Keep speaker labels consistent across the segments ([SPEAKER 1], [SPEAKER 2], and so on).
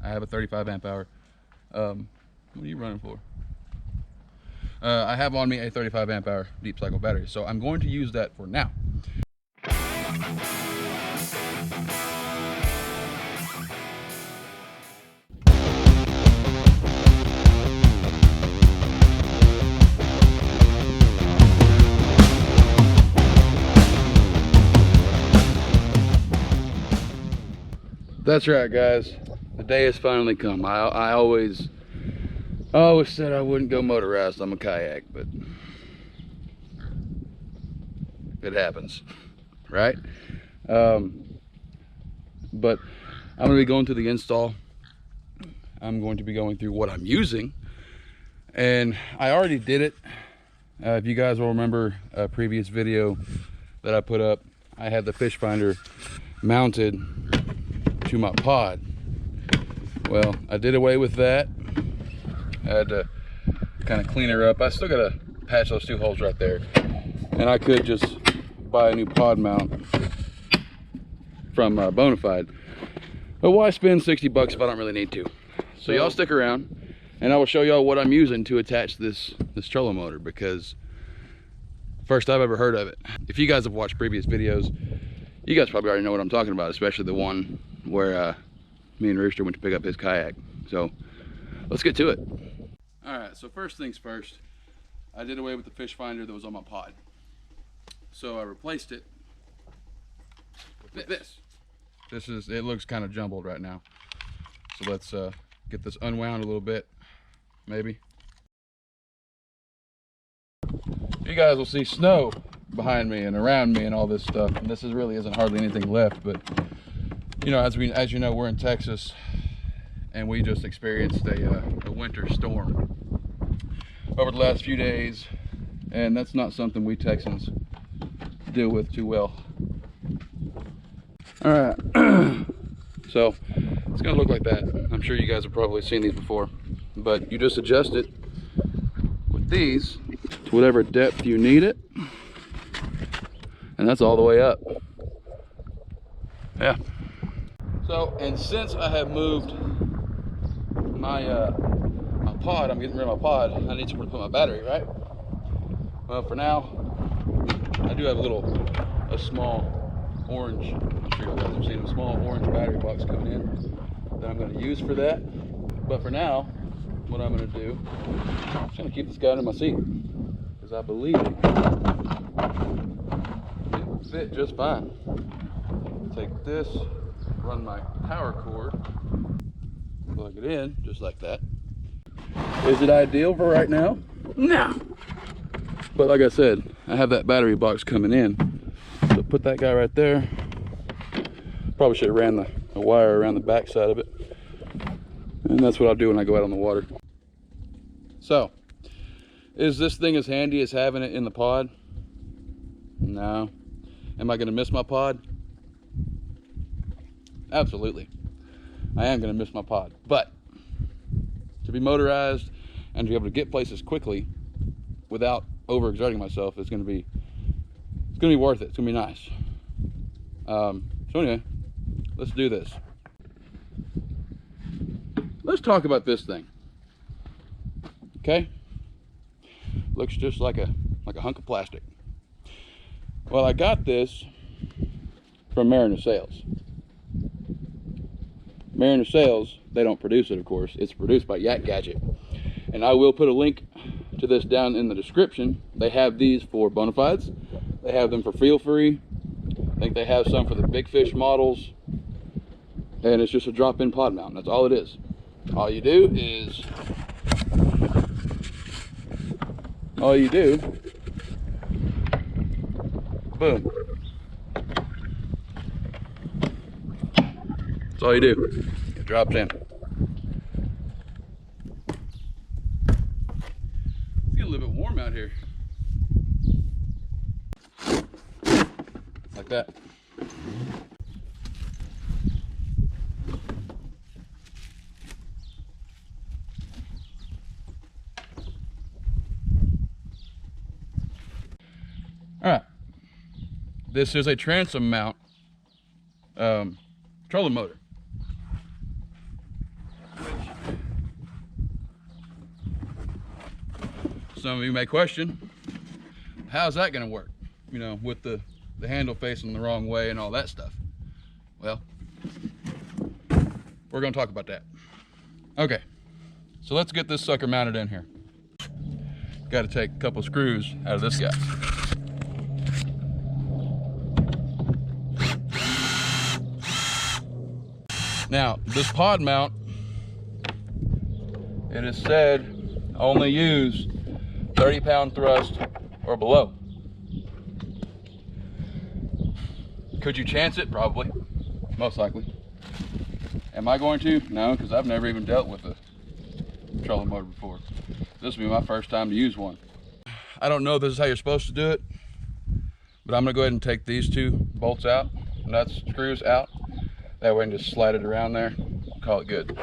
[SPEAKER 1] I have a 35 amp hour. What are you running for? I have on me a 35 amp hour deep cycle battery, so I'm going to use that for now. That's right, guys. The day has finally come. I always said I wouldn't go motorized on a kayak, but it happens, right? But I'm going to be going through the install. I'm going to be going through what I'm using, and I already did it. If you guys will remember a previous video that I put up, I had the fish finder mounted to my pod. Well, I did away with that. I had to kind of clean her up. I still gotta patch those 2 holes right there, and I could just buy a new pod mount from Bonafide, but why spend 60 bucks if I don't really need to? So y'all stick around and I will show y'all what I'm using to attach this trolling motor, because first I've ever heard of it. If you guys have watched previous videos, you guys probably already know what I'm talking about, especially the one where me and Rooster went to pick up his kayak. So let's get to it. All right, so first things first, I did away with the fish finder that was on my pod. So I replaced it with this. It looks kind of jumbled right now. So let's get this unwound a little bit, maybe. You guys will see snow behind me and around me and all this stuff, and this really isn't hardly anything left, but you know, as you know, we're in Texas and we just experienced a winter storm over the last few days, and that's not something we Texans deal with too well. All right, so it's gonna look like that. I'm sure you guys have probably seen these before, but you just adjust it with these to whatever depth you need it, and that's all the way up. Yeah. So, and since I have moved my my pod, I'm getting rid of my pod, I need somewhere to put my battery, right? Well, for now, I do have a small orange, I'm sure you guys have seen a small orange battery box coming in that I'm going to use for that. But for now, what I'm going to do, I'm just going to keep this guy under my seat, because I believe it will fit just fine. Take this, run my power cord, plug it in just like that. Is it ideal for right now? No. But like I said, I have that battery box coming in, so put that guy right there. Probably should have ran the wire around the back side of it, and that's what I'll do when I go out on the water. So, is this thing as handy as having it in the pod? No. Am I going to miss my pod? Absolutely. I am going to miss my pod, but to be motorized and to be able to get places quickly without overexerting myself is going to be worth it. It's going to be nice. So anyway, let's do this. Let's talk about this thing. Okay? Looks just like a hunk of plastic. Well, I got this from Mariner Sales. Mariner Sales, they don't produce it, of course. It's produced by YakGadget. And I will put a link to this down in the description. They have these for Bonafides. They have them for feel free. I think they have some for the big fish models. And it's just a drop-in pod mount. That's all it is. All you do, boom. That's all you do. It drops in. It's getting a little bit warm out here. Like that. All right. This is a transom mount trolling motor. some of you may question, how's that going to work? You know, with the handle facing the wrong way and all that stuff. Well, we're going to talk about that. Okay, so let's get this sucker mounted in here. Got to take a couple screws out of this guy. Now, this pod mount, it is said only use 30-pound thrust or below. Could you chance it? Probably, most likely. Am I going to? No, because I've never even dealt with a trolling motor before. This will be my first time to use one. I don't know if this is how you're supposed to do it, but I'm gonna go ahead and take these two bolts out, nuts, screws out. That way I can just slide it around there, call it good.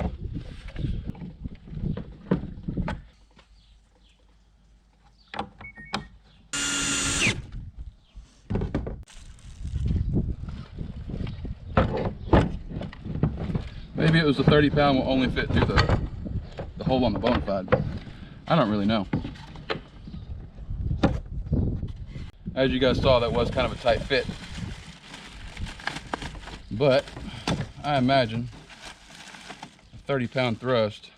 [SPEAKER 1] Maybe it was the 30-pound will only fit through the hole on the Bonafide. I don't really know. As you guys saw, that was kind of a tight fit. But I imagine a 30-pound thrust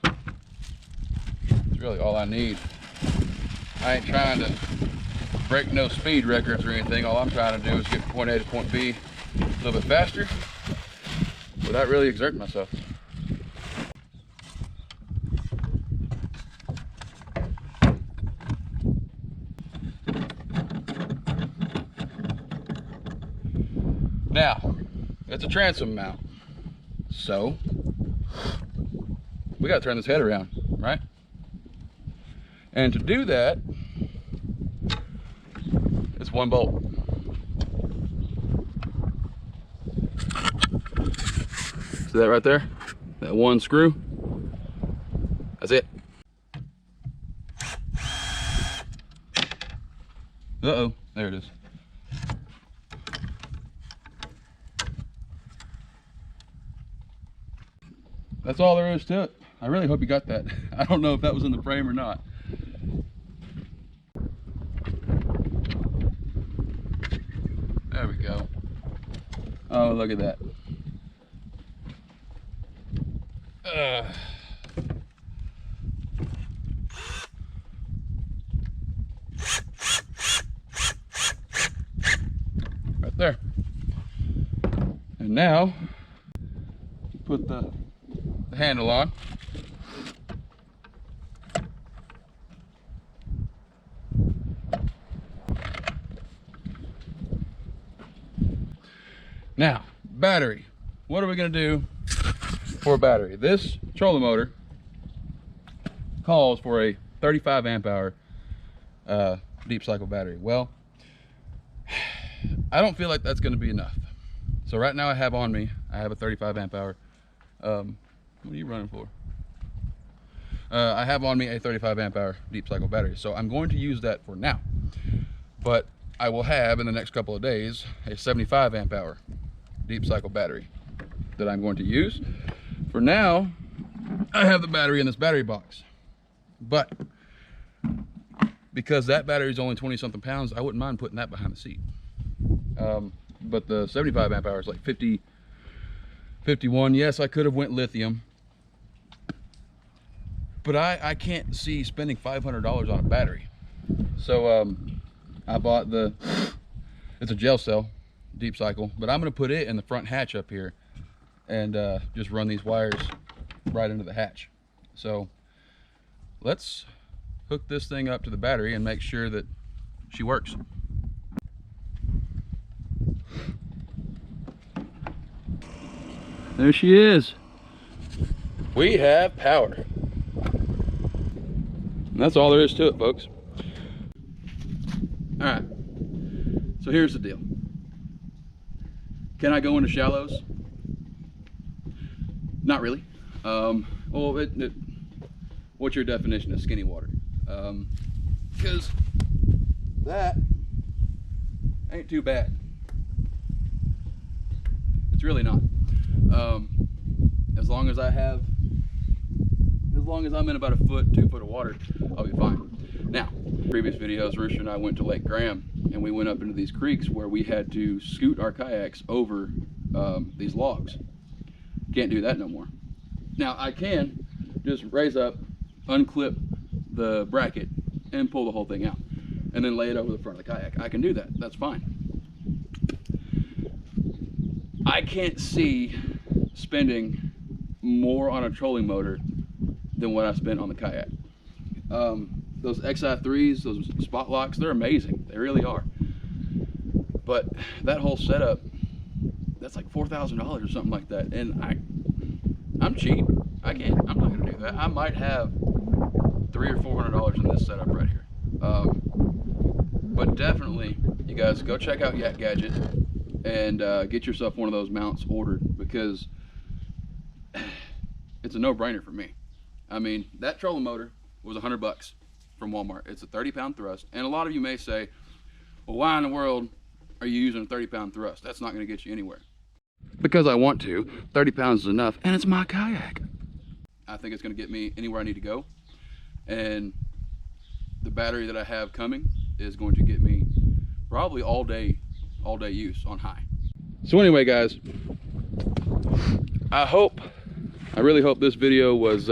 [SPEAKER 1] is really all I need. I ain't trying to break no speed records or anything. All I'm trying to do is get from point A to point B a little bit faster without really exerting myself. Now, it's a transom mount, so we got to turn this head around, right? And to do that, it's one bolt. See that right there? That one screw? That's it. Uh-oh, there it is. That's all there is to it. I really hope you got that. I don't know if that was in the frame or not. There we go. Oh, look at that. Right there. And now, put the handle on. Now, battery. What are we going to do for a battery? This trolling motor calls for a 35 amp hour deep cycle battery. Well, I don't feel like that's going to be enough. So right now I have on me, I have a 35 amp hour. What are you running for? I have on me a 35 amp hour deep cycle battery. So I'm going to use that for now. But I will have in the next couple of days a 75 amp hour deep cycle battery that I'm going to use. For now, I have the battery in this battery box. But because that battery is only 20 something pounds, I wouldn't mind putting that behind the seat. But the 75 amp hour is like 50, 51. Yes, I could have went lithium, but I can't see spending $500 on a battery. So I bought it's a gel cell deep cycle, but I'm going to put it in the front hatch up here and just run these wires right into the hatch. So let's hook this thing up to the battery and make sure that she works. There she is. We have power. And that's all there is to it, folks. All right, so here's the deal. Can I go into shallows? Not really. Well, what's your definition of skinny water? Because that ain't too bad. It's really not. As long as I have long as I'm in about a foot, 2 foot of water, I'll be fine. Now, previous videos, Rooster and I went to Lake Graham, and we went up into these creeks where we had to scoot our kayaks over these logs. Can't do that no more. Now, I can just raise up, unclip the bracket, and pull the whole thing out, and then lay it over the front of the kayak. I can do that, that's fine. I can't see spending more on a trolling motor than what I spent on the kayak. Those XI3s, those spot locks, they're amazing. They really are. But that whole setup, that's like $4,000 or something like that. And I'm cheap. I'm not gonna do that. I might have $300 or $400 in this setup right here. But definitely, you guys go check out YakGadget and get yourself one of those mounts ordered, because it's a no-brainer for me. I mean, that trolling motor was $100 from Walmart. It's a 30-pound thrust, and a lot of you may say, well, why in the world are you using a 30-pound thrust? That's not going to get you anywhere. Because I want to. 30 pounds is enough, and it's my kayak. I think it's going to get me anywhere I need to go, and the battery that I have coming is going to get me probably all day use on high. So anyway, guys, I really hope this video was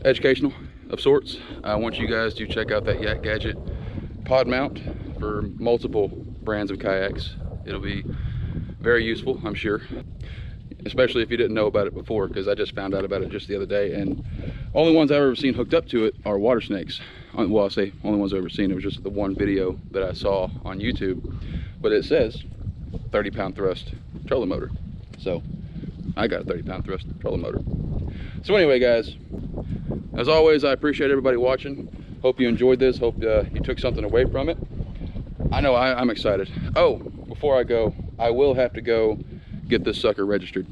[SPEAKER 1] educational of sorts. I want you guys to check out that YakGadget pod mount for multiple brands of kayaks. It'll be very useful, I'm sure, especially if you didn't know about it before, because I just found out about it just the other day, and only ones I've ever seen hooked up to it are water snakes. Well, I say only ones I've ever seen. It was just the one video that I saw on YouTube, but it says 30-pound thrust trolling motor. So I got a 30-pound thrust trolling motor. So anyway, guys, as always, I appreciate everybody watching. Hope you enjoyed this. Hope you took something away from it. I know I'm excited. Oh, before I go, I will have to go get this sucker registered.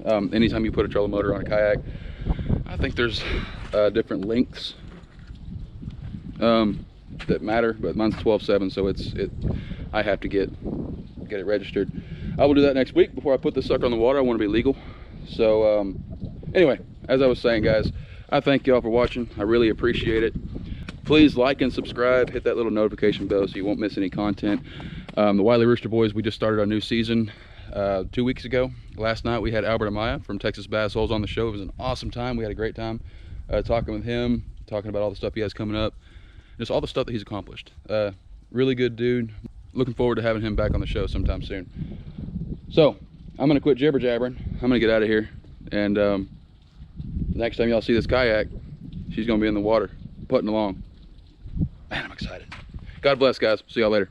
[SPEAKER 1] Anytime you put a trolling motor on a kayak, I think there's different lengths that matter, but mine's 12.7, so I have to get it registered. I will do that next week before I put this sucker on the water. I want to be legal. So anyway, as I was saying, guys, I thank y'all for watching. I really appreciate it. Please like and subscribe, hit that little notification bell so you won't miss any content. The Wiley Rooster Boys, we just started our new season 2 weeks ago. Last night we had Albert Amaya from Texas Bass Holes on the show. It was an awesome time. We had a great time talking with him, talking about all the stuff he has coming up, just all the stuff that he's accomplished. Really good dude. Looking forward to having him back on the show sometime soon. So I'm gonna quit jibber jabbering. I'm gonna get out of here, and next time y'all see this kayak, she's gonna be in the water putting along. Man, I'm excited. God bless, guys. See y'all later.